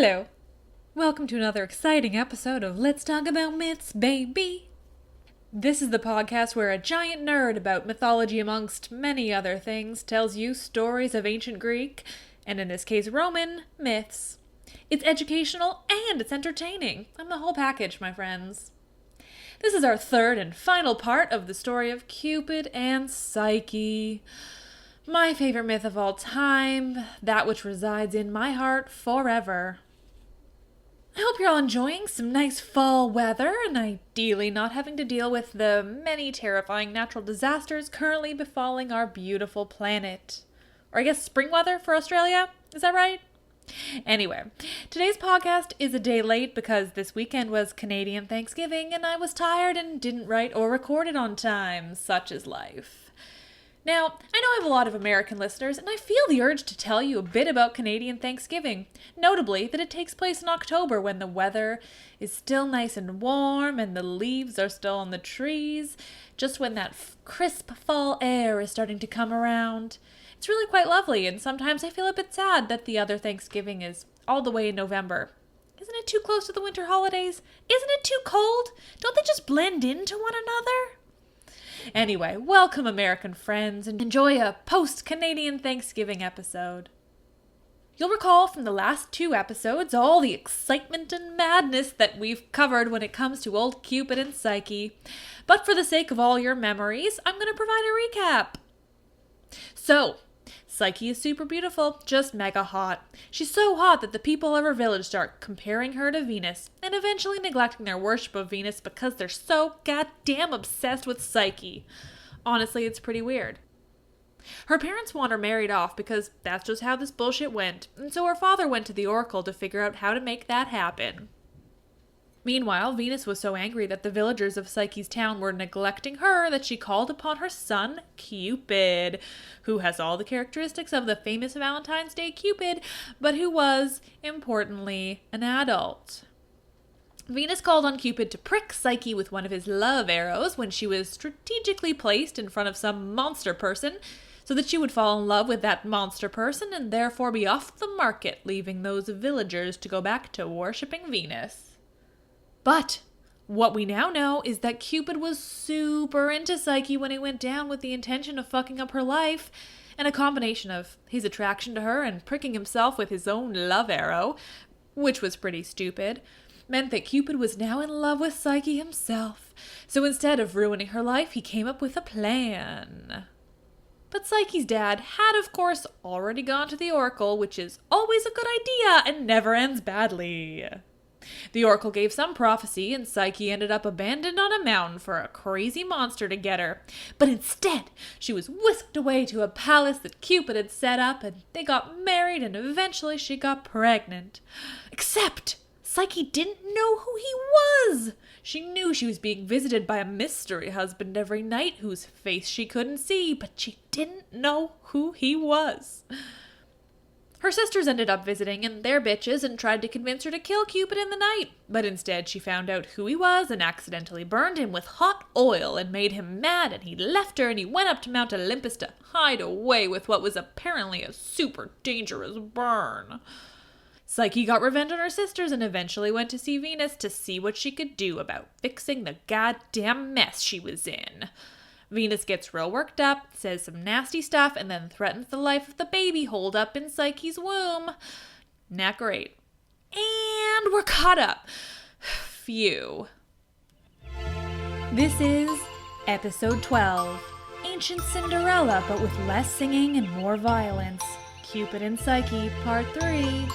Hello. Welcome to another exciting episode of Let's Talk About Myths, baby. This is the podcast where a giant nerd about mythology amongst many other things tells you stories of ancient Greek, and in this case Roman, myths. It's educational and it's entertaining. I'm the whole package, my friends. This is our third and final part of the story of Cupid and Psyche. My favorite myth of all time, that which resides in my heart forever. I hope you're all enjoying some nice fall weather and ideally not having to deal with the many terrifying natural disasters currently befalling our beautiful planet. Or I guess spring weather for Australia? Is that right? Anyway, today's podcast is a day late because this weekend was Canadian Thanksgiving and I was tired and didn't write or record it on time. Such is life. Now, I know I have a lot of American listeners, and I feel the urge to tell you a bit about Canadian Thanksgiving, notably that it takes place in October when the weather is still nice and warm and the leaves are still on the trees, just when that crisp fall air is starting to come around. It's really quite lovely, and sometimes I feel a bit sad that the other Thanksgiving is all the way in November. Isn't it too close to the winter holidays? Isn't it too cold? Don't they just blend into one another? Anyway, welcome American friends and enjoy a post-Canadian Thanksgiving episode. You'll recall from the last two episodes all the excitement and madness that we've covered when it comes to old Cupid and Psyche. But for the sake of all your memories, I'm going to provide a recap. So, Psyche is super beautiful, just mega hot. She's so hot that the people of her village start comparing her to Venus, and eventually neglecting their worship of Venus because they're so goddamn obsessed with Psyche. Honestly, it's pretty weird. Her parents want her married off because that's just how this bullshit went, and so her father went to the oracle to figure out how to make that happen. Meanwhile, Venus was so angry that the villagers of Psyche's town were neglecting her that she called upon her son, Cupid, who has all the characteristics of the famous Valentine's Day Cupid, but who was, importantly, an adult. Venus called on Cupid to prick Psyche with one of his love arrows when she was strategically placed in front of some monster person, so that she would fall in love with that monster person and therefore be off the market, leaving those villagers to go back to worshipping Venus. But what we now know is that Cupid was super into Psyche when he went down with the intention of fucking up her life, and a combination of his attraction to her and pricking himself with his own love arrow, which was pretty stupid, meant that Cupid was now in love with Psyche himself. So instead of ruining her life, he came up with a plan. But Psyche's dad had, of course, already gone to the oracle, which is always a good idea and never ends badly. The oracle gave some prophecy, and Psyche ended up abandoned on a mountain for a crazy monster to get her. But instead, she was whisked away to a palace that Cupid had set up, and they got married, and eventually she got pregnant. Except Psyche didn't know who he was. She knew she was being visited by a mystery husband every night whose face she couldn't see, but she didn't know who he was. Her sisters ended up visiting, and they're bitches, and tried to convince her to kill Cupid in the night. But instead, she found out who he was and accidentally burned him with hot oil and made him mad, and he left her and he went up to Mount Olympus to hide away with what was apparently a super dangerous burn. Psyche got revenge on her sisters and eventually went to see Venus to see what she could do about fixing the goddamn mess she was in. Venus gets real worked up, says some nasty stuff, and then threatens the life of the baby holed up in Psyche's womb. Not great. And we're caught up. Phew. This is episode 12. Ancient Cinderella, but with less singing and more violence. Cupid and Psyche, part 3.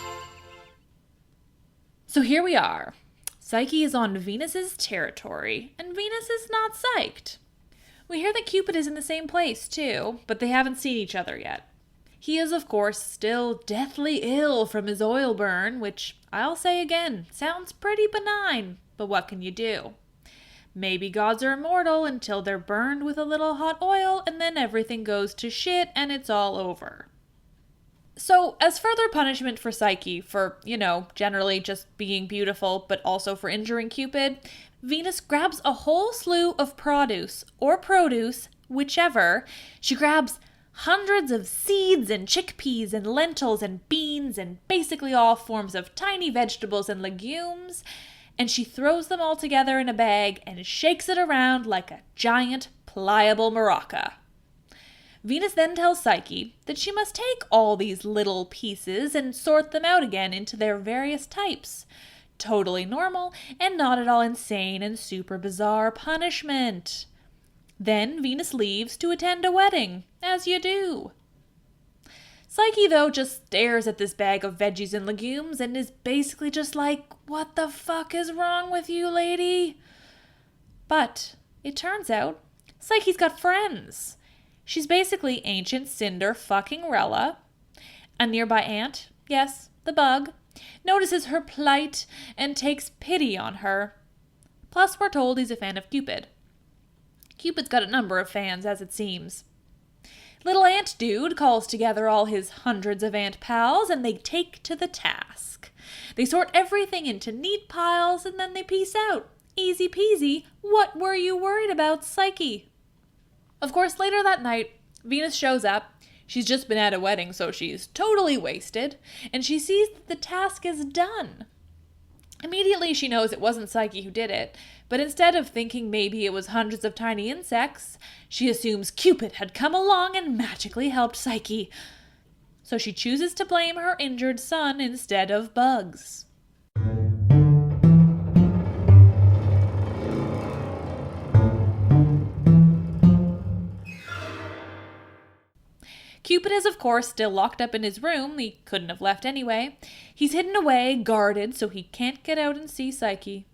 So here we are. Psyche is on Venus's territory, and Venus is not psyched. We hear that Cupid is in the same place, too, but they haven't seen each other yet. He is, of course, still deathly ill from his oil burn, which, I'll say again, sounds pretty benign, but what can you do? Maybe gods are immortal until they're burned with a little hot oil, and then everything goes to shit and it's all over. So, as further punishment for Psyche for, generally just being beautiful, but also for injuring Cupid, Venus grabs a whole slew of produce, whichever. She grabs hundreds of seeds and chickpeas and lentils and beans and basically all forms of tiny vegetables and legumes, and she throws them all together in a bag and shakes it around like a giant pliable maraca. Venus then tells Psyche that she must take all these little pieces and sort them out again into their various types. Totally normal and not at all insane and super bizarre punishment. Then Venus leaves to attend a wedding, as you do. Psyche, though, just stares at this bag of veggies and legumes and is basically just like, what the fuck is wrong with you, lady? But it turns out Psyche's got friends. She's basically ancient Cinder-fucking-rella. A nearby ant, yes, the bug, notices her plight and takes pity on her. Plus, we're told he's a fan of Cupid. Cupid's got a number of fans, as it seems. Little ant dude calls together all his hundreds of ant pals and they take to the task. They sort everything into neat piles and then they peace out. Easy peasy. What were you worried about, Psyche? Of course, later that night, Venus shows up. She's just been at a wedding, so she's totally wasted, and she sees that the task is done. Immediately, she knows it wasn't Psyche who did it, but instead of thinking maybe it was hundreds of tiny insects, she assumes Cupid had come along and magically helped Psyche. So she chooses to blame her injured son instead of bugs. Cupid is, of course, still locked up in his room. He couldn't have left anyway. He's hidden away, guarded, so he can't get out and see Psyche.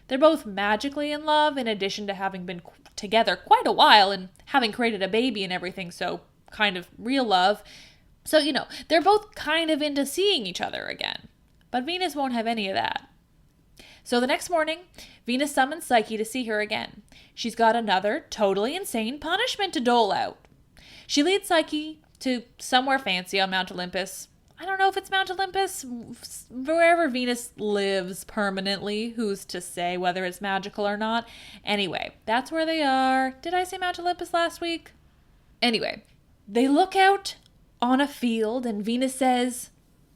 They're both magically in love, in addition to having been together quite a while and having created a baby and everything, so kind of real love. So, they're both kind of into seeing each other again. But Venus won't have any of that. So the next morning, Venus summons Psyche to see her again. She's got another totally insane punishment to dole out. She leads Psyche to somewhere fancy on Mount Olympus. I don't know if it's Mount Olympus, wherever Venus lives permanently. Who's to say whether it's magical or not? Anyway, that's where they are. Did I say Mount Olympus last week? Anyway, they look out on a field and Venus says,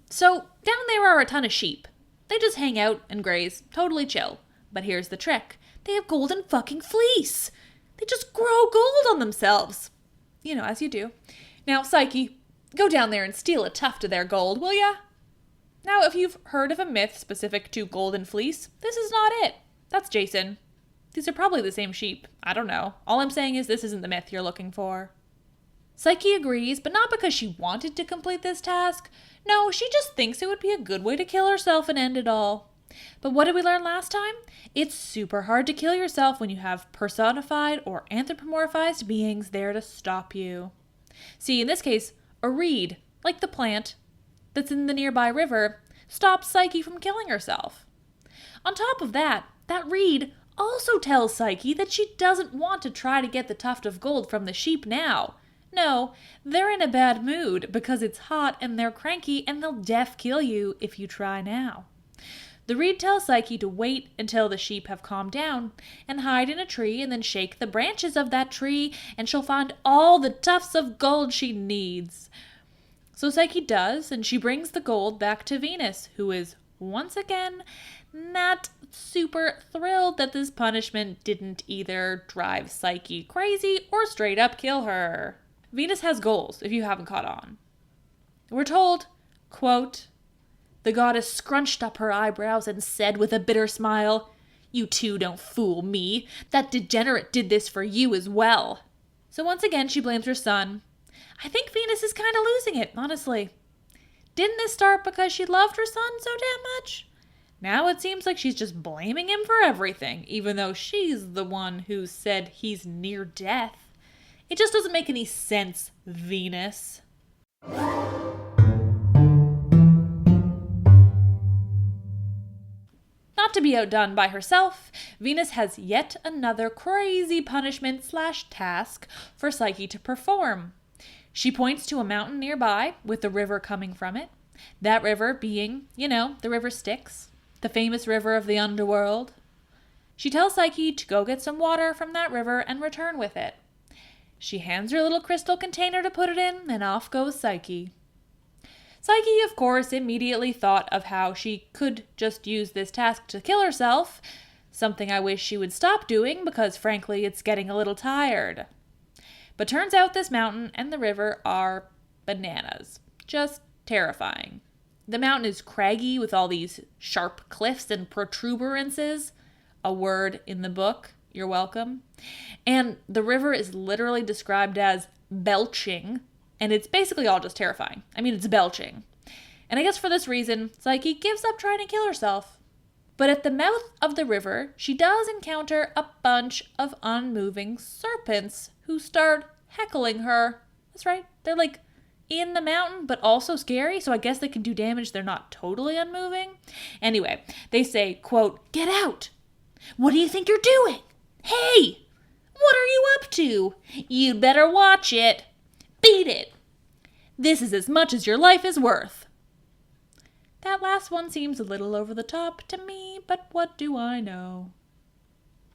so down there are a ton of sheep. They just hang out and graze, totally chill. But here's the trick. They have golden fucking fleece. They just grow gold on themselves. As you do. Now, Psyche, go down there and steal a tuft of their gold, will ya? Now, if you've heard of a myth specific to golden fleece, this is not it. That's Jason. These are probably the same sheep. I don't know. All I'm saying is this isn't the myth you're looking for. Psyche agrees, but not because she wanted to complete this task. No, she just thinks it would be a good way to kill herself and end it all. But what did we learn last time? It's super hard to kill yourself when you have personified or anthropomorphized beings there to stop you. See, in this case, a reed, like the plant that's in the nearby river, stops Psyche from killing herself. On top of that, that reed also tells Psyche that she doesn't want to try to get the tuft of gold from the sheep now. No, they're in a bad mood because it's hot and they're cranky and they'll def kill you if you try now. The reed tells Psyche to wait until the sheep have calmed down and hide in a tree and then shake the branches of that tree and she'll find all the tufts of gold she needs. So Psyche does, and she brings the gold back to Venus, who is, once again, not super thrilled that this punishment didn't either drive Psyche crazy or straight up kill her. Venus has goals, if you haven't caught on. We're told, quote, the goddess scrunched up her eyebrows and said with a bitter smile, you two don't fool me. That degenerate did this for you as well. So once again, she blames her son. I think Venus is kind of losing it, honestly. Didn't this start because she loved her son so damn much? Now it seems like she's just blaming him for everything, even though she's the one who said he's near death. It just doesn't make any sense, Venus. Not to be outdone by herself, Venus has yet another crazy punishment/task for Psyche to perform. She points to a mountain nearby with the river coming from it. That river being, the river Styx, the famous river of the underworld. She tells Psyche to go get some water from that river and return with it. She hands her a little crystal container to put it in, and off goes Psyche. Psyche, of course, immediately thought of how she could just use this task to kill herself, something I wish she would stop doing because, frankly, it's getting a little tired. But turns out this mountain and the river are bananas. Just terrifying. The mountain is craggy with all these sharp cliffs and protuberances, a word in the book. You're welcome. And the river is literally described as belching, and it's basically all just terrifying. I mean, it's belching. And I guess for this reason, Psyche gives up trying to kill herself. But at the mouth of the river, she does encounter a bunch of unmoving serpents who start heckling her. That's right, they're like in the mountain, but also scary, so I guess they can do damage. They're not totally unmoving. Anyway, they say, quote, "Get out! What do you think you're doing? Hey! What are you up to? You'd better watch it. Beat it. This is as much as your life is worth." That last one seems a little over the top to me, but what do I know?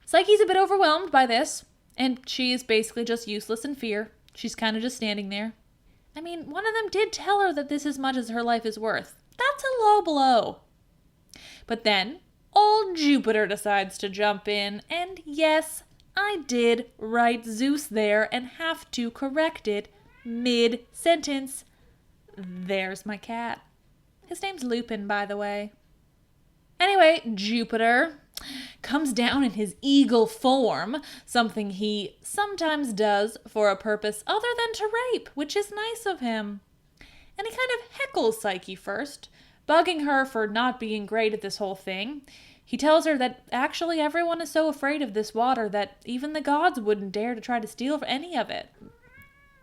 Psyche's a bit overwhelmed by this, and she is basically just useless in fear. She's kind of just standing there. I mean, one of them did tell her that this is as much as her life is worth. That's a low blow. But then, old Jupiter decides to jump in, and yes, I did write Zeus there and have to correct it mid-sentence. There's my cat. His name's Lupin, by the way. Anyway, Jupiter comes down in his eagle form, something he sometimes does for a purpose other than to rape, which is nice of him. And he kind of heckles Psyche first, bugging her for not being great at this whole thing. He tells her that actually everyone is so afraid of this water that even the gods wouldn't dare to try to steal any of it.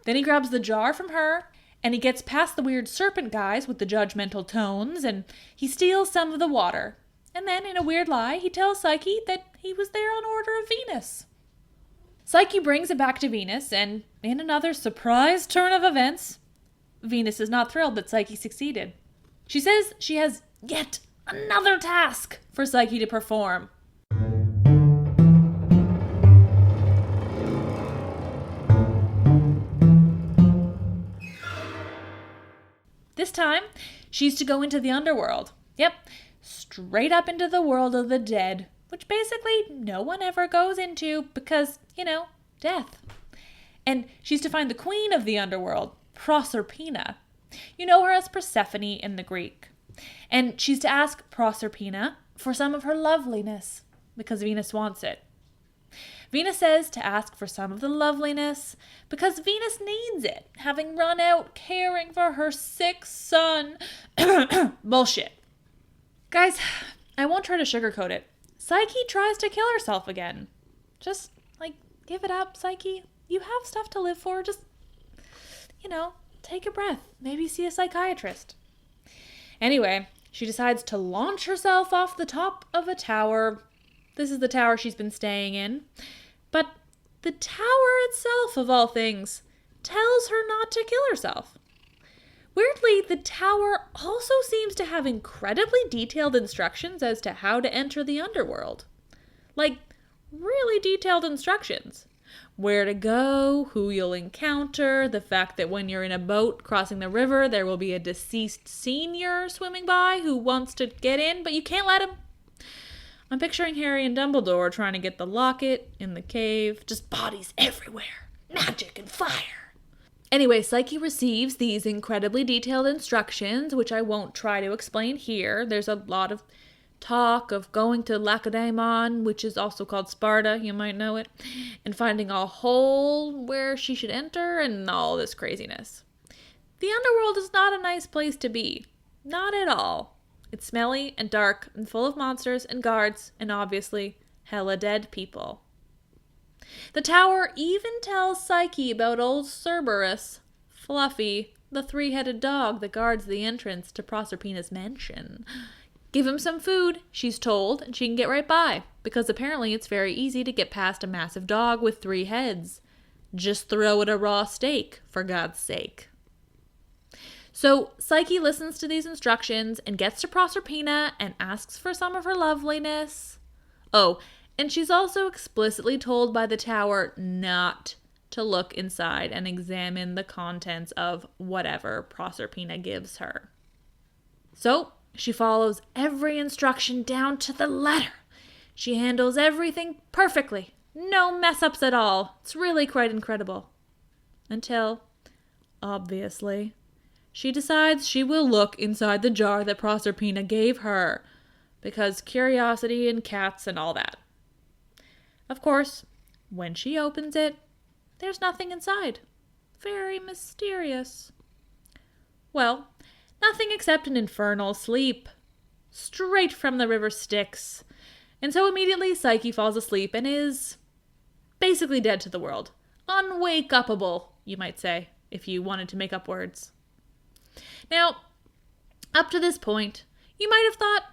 Then he grabs the jar from her, and he gets past the weird serpent guys with the judgmental tones, and he steals some of the water. And then, in a weird lie, he tells Psyche that he was there on order of Venus. Psyche brings it back to Venus, and in another surprise turn of events, Venus is not thrilled that Psyche succeeded. She says she has yet another task for Psyche to perform. This time, she's to go into the underworld. Yep, straight up into the world of the dead, which basically no one ever goes into because, death. And she's to find the queen of the underworld, Proserpina. You know her as Persephone in the Greek. And she's to ask Proserpina for some of her loveliness, because Venus wants it. Venus says to ask for some of the loveliness because Venus needs it, having run out caring for her sick son. Bullshit. Guys, I won't try to sugarcoat it. Psyche tries to kill herself again. Just, give it up, Psyche. You have stuff to live for. Just, take a breath. Maybe see a psychiatrist. Anyway, she decides to launch herself off the top of a tower. This is the tower she's been staying in. But the tower itself, of all things, tells her not to kill herself. Weirdly, the tower also seems to have incredibly detailed instructions as to how to enter the underworld. Really detailed instructions. Where to go, who you'll encounter, the fact that when you're in a boat crossing the river, there will be a deceased senior swimming by who wants to get in, but you can't let him. I'm picturing Harry and Dumbledore trying to get the locket in the cave. Just bodies everywhere. Magic and fire. Anyway, Psyche receives these incredibly detailed instructions, which I won't try to explain here. There's a lot of talk of going to Lacedaemon, which is also called Sparta, you might know it, and finding a hole where she should enter and all this craziness. The underworld is not a nice place to be. Not at all. It's smelly and dark and full of monsters and guards and obviously hella dead people. The tower even tells Psyche about old Cerberus, Fluffy, the three-headed dog that guards the entrance to Proserpina's mansion. Give him some food, she's told, and she can get right by, because apparently it's very easy to get past a massive dog with 3 heads. Just throw it a raw steak, for God's sake. So Psyche listens to these instructions and gets to Proserpina and asks for some of her loveliness. Oh, and she's also explicitly told by the tower not to look inside and examine the contents of whatever Proserpina gives her. So she follows every instruction down to the letter. She handles everything perfectly. No mess-ups at all. It's really quite incredible. Until, obviously, she decides she will look inside the jar that Proserpina gave her, because curiosity and cats and all that. Of course, when she opens it, there's nothing inside. Very mysterious. Well, nothing except an infernal sleep. Straight from the river Styx. And so immediately Psyche falls asleep and is basically dead to the world. Unwake-upable, you might say, if you wanted to make up words. Now, up to this point, you might have thought,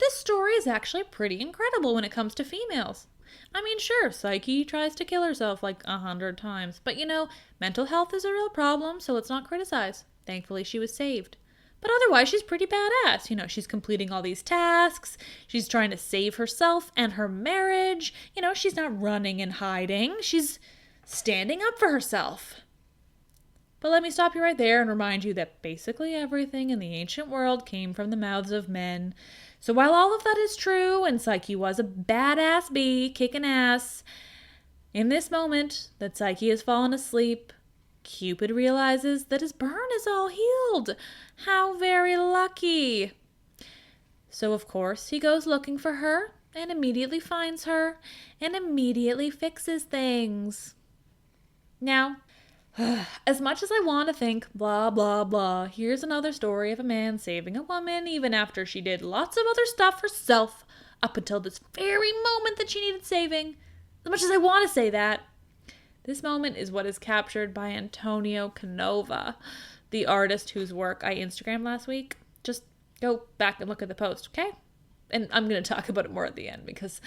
this story is actually pretty incredible when it comes to females. I mean, sure, Psyche tries to kill herself like 100 times, but mental health is a real problem, so let's not criticize. Thankfully, she was saved. But otherwise, she's pretty badass. She's completing all these tasks. She's trying to save herself and her marriage. She's not running and hiding. She's standing up for herself. But let me stop you right there and remind you that basically everything in the ancient world came from the mouths of men. So while all of that is true, and Psyche was a badass bee kicking ass, in this moment that Psyche has fallen asleep, Cupid realizes that his burn is all healed. How very lucky. So of course he goes looking for her and immediately finds her and immediately fixes things. Now, as much as I want to think, blah, blah, blah, here's another story of a man saving a woman even after she did lots of other stuff herself up until this very moment that she needed saving. As much as I want to say that, this moment is what is captured by Antonio Canova, the artist whose work I Instagrammed last week. Just go back and look at the post, okay? And I'm going to talk about it more at the end because...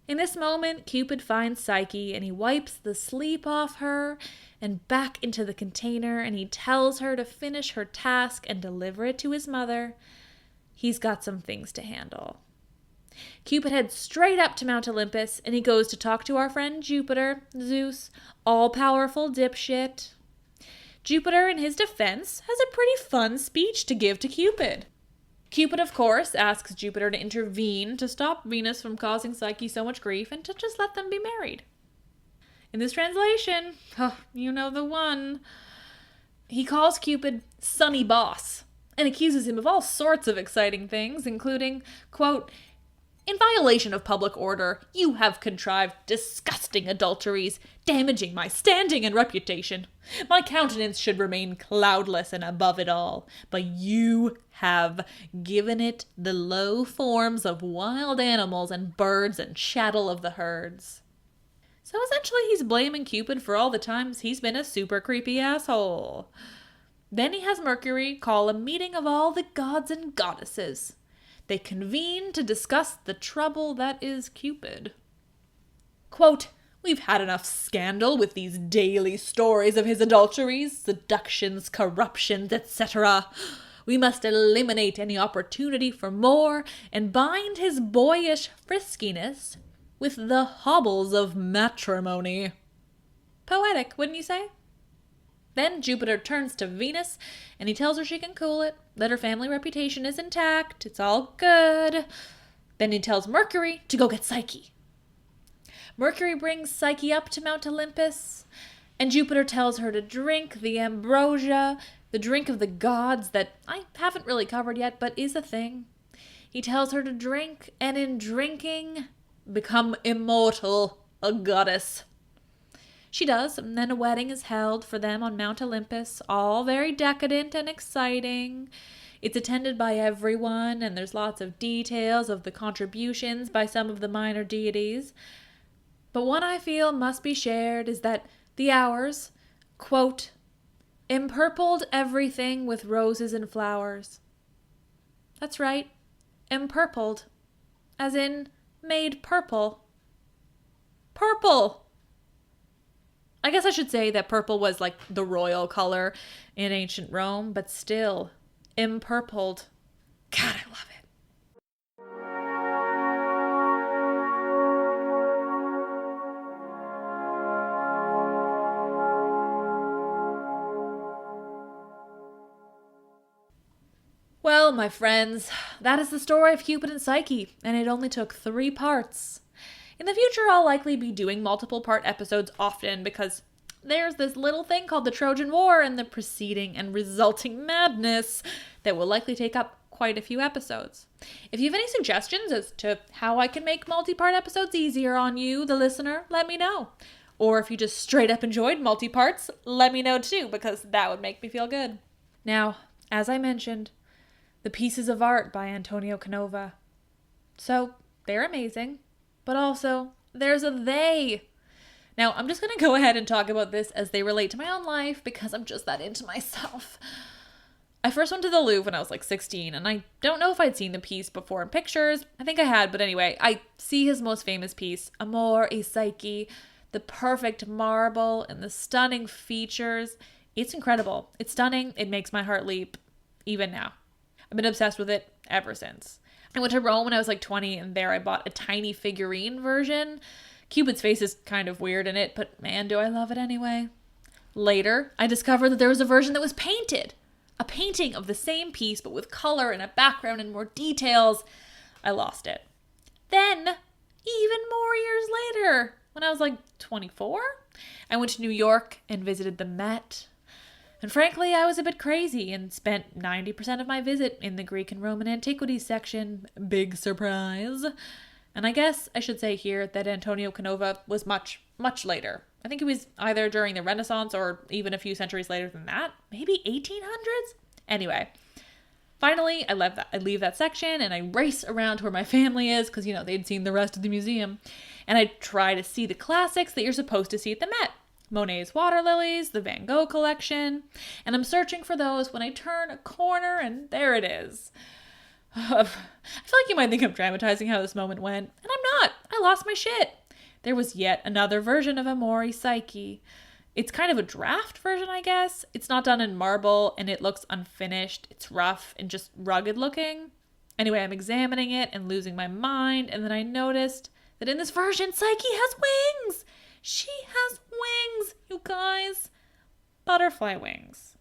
In this moment, Cupid finds Psyche and he wipes the sleep off her and back into the container, and he tells her to finish her task and deliver it to his mother. He's got some things to handle. Cupid heads straight up to Mount Olympus and he goes to talk to our friend Jupiter, Zeus, all-powerful dipshit. Jupiter, in his defense, has a pretty fun speech to give to Cupid. Cupid, of course, asks Jupiter to intervene to stop Venus from causing Psyche so much grief and to just let them be married. In this translation, you know the one, he calls Cupid Sonny Boss and accuses him of all sorts of exciting things, including, quote, "In violation of public order, you have contrived disgusting adulteries, damaging my standing and reputation. My countenance should remain cloudless and above it all, but you have given it the low forms of wild animals and birds and chattel of the herds." So essentially he's blaming Cupid for all the times he's been a super creepy asshole. Then he has Mercury call a meeting of all the gods and goddesses. They convene to discuss the trouble that is Cupid. Quote, "We've had enough scandal with these daily stories of his adulteries, seductions, corruptions, etc. We must eliminate any opportunity for more and bind his boyish friskiness with the hobbles of matrimony." Poetic, wouldn't you say? Then Jupiter turns to Venus and he tells her she can cool it, that her family reputation is intact, it's all good. Then he tells Mercury to go get Psyche. Mercury brings Psyche up to Mount Olympus, and Jupiter tells her to drink the ambrosia, the drink of the gods that I haven't really covered yet, but is a thing. He tells her to drink, and in drinking, become immortal, a goddess. She does, and then a wedding is held for them on Mount Olympus, all very decadent and exciting. It's attended by everyone, and there's lots of details of the contributions by some of the minor deities. But one I feel must be shared is that the hours, quote, "empurpled everything with roses and flowers." That's right, empurpled, as in made purple. Purple! I guess I should say that purple was like the royal color in ancient Rome, but still, empurpled. God, I love it. Well, my friends, that is the story of Cupid and Psyche, and it only took 3 parts. In the future, I'll likely be doing multiple part episodes often because there's this little thing called the Trojan War and the preceding and resulting madness that will likely take up quite a few episodes. If you have any suggestions as to how I can make multi-part episodes easier on you, the listener, let me know. Or if you just straight up enjoyed multi-parts, let me know too, because that would make me feel good. Now, as I mentioned, the pieces of art by Antonio Canova. So, they're amazing, but also, there's a they. Now, I'm just going to go ahead and talk about this as they relate to my own life because I'm just that into myself. I first went to the Louvre when I was like 16, and I don't know if I'd seen the piece before in pictures. I think I had, but anyway, I see his most famous piece, Amor y Psyche, the perfect marble and the stunning features. It's incredible. It's stunning. It makes my heart leap, even now. I've been obsessed with it ever since. I went to Rome when I was like 20, and there I bought a tiny figurine version. Cupid's face is kind of weird in it, but man, do I love it anyway. Later, I discovered that there was a version that was painted. A painting of the same piece, but with color and a background and more details. I lost it. Then, even more years later, when I was like 24, I went to New York and visited the Met. And frankly, I was a bit crazy and spent 90% of my visit in the Greek and Roman antiquities section. Big surprise. And I guess I should say here that Antonio Canova was much, much later. I think it was either during the Renaissance or even a few centuries later than that. Maybe 1800s? Anyway, finally, I leave that section and I race around to where my family is because, they'd seen the rest of the museum. And I try to see the classics that you're supposed to see at the Met. Monet's Water Lilies, the Van Gogh collection. And I'm searching for those when I turn a corner and there it is. I feel like you might think I'm dramatizing how this moment went, and I'm not. I lost my shit. There was yet another version of Amor y Psyche. It's kind of a draft version, I guess. It's not done in marble, and it looks unfinished. It's rough and just rugged looking. Anyway, I'm examining it and losing my mind, and then I noticed that in this version, Psyche has wings. She has wings, you guys. Butterfly wings.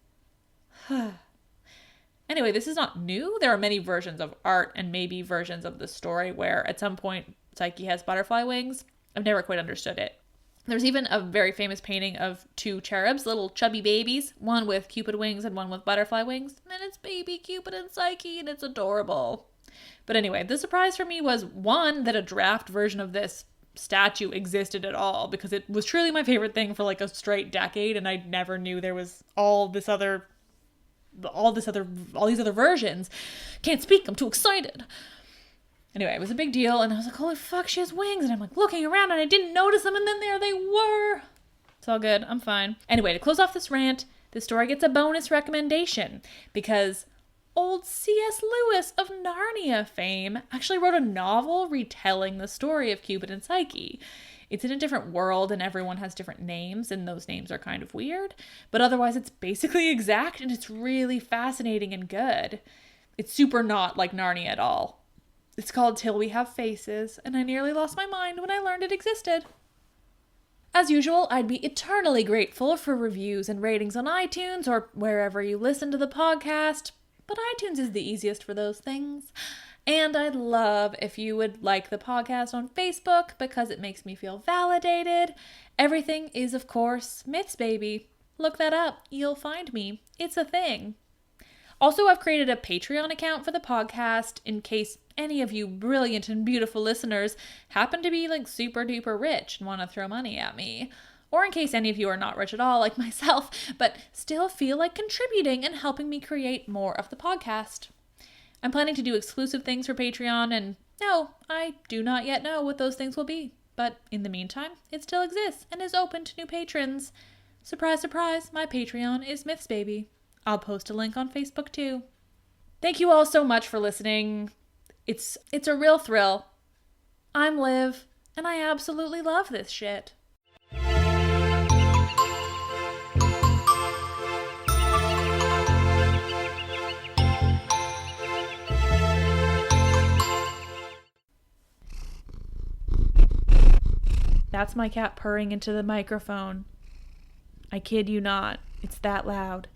Anyway, this is not new. There are many versions of art and maybe versions of the story where at some point Psyche has butterfly wings. I've never quite understood it. There's even a very famous painting of 2 cherubs, little chubby babies, one with Cupid wings and one with butterfly wings. And it's baby Cupid and Psyche, and it's adorable. But anyway, the surprise for me was, one, that a draft version of this statue existed at all, because it was truly my favorite thing for like a straight decade, and I never knew there was all these other versions. Can't speak, I'm too excited. Anyway, it was a big deal, and I was like, holy fuck, she has wings, and I'm like looking around, and I didn't notice them, and then there they were. It's all good, I'm fine. Anyway, to close off this rant, this story gets a bonus recommendation, because old C.S. Lewis of Narnia fame actually wrote a novel retelling the story of Cupid and Psyche. It's in a different world and everyone has different names, and those names are kind of weird, but otherwise it's basically exact, and it's really fascinating and good. It's super not like Narnia at all. It's called Till We Have Faces, and I nearly lost my mind when I learned it existed. As usual, I'd be eternally grateful for reviews and ratings on iTunes or wherever you listen to the podcast, but iTunes is the easiest for those things. And I'd love if you would like the podcast on Facebook because it makes me feel validated. Everything is, of course, Myths Baby. Look that up. You'll find me. It's a thing. Also, I've created a Patreon account for the podcast in case any of you brilliant and beautiful listeners happen to be like super duper rich and want to throw money at me. Or in case any of you are not rich at all like myself, but still feel like contributing and helping me create more of the podcast. I'm planning to do exclusive things for Patreon, and no, I do not yet know what those things will be. But in the meantime, it still exists and is open to new patrons. Surprise, surprise, my Patreon is Myths Baby. I'll post a link on Facebook too. Thank you all so much for listening. It's a real thrill. I'm Liv, and I absolutely love this shit. That's my cat purring into the microphone. I kid you not. It's that loud.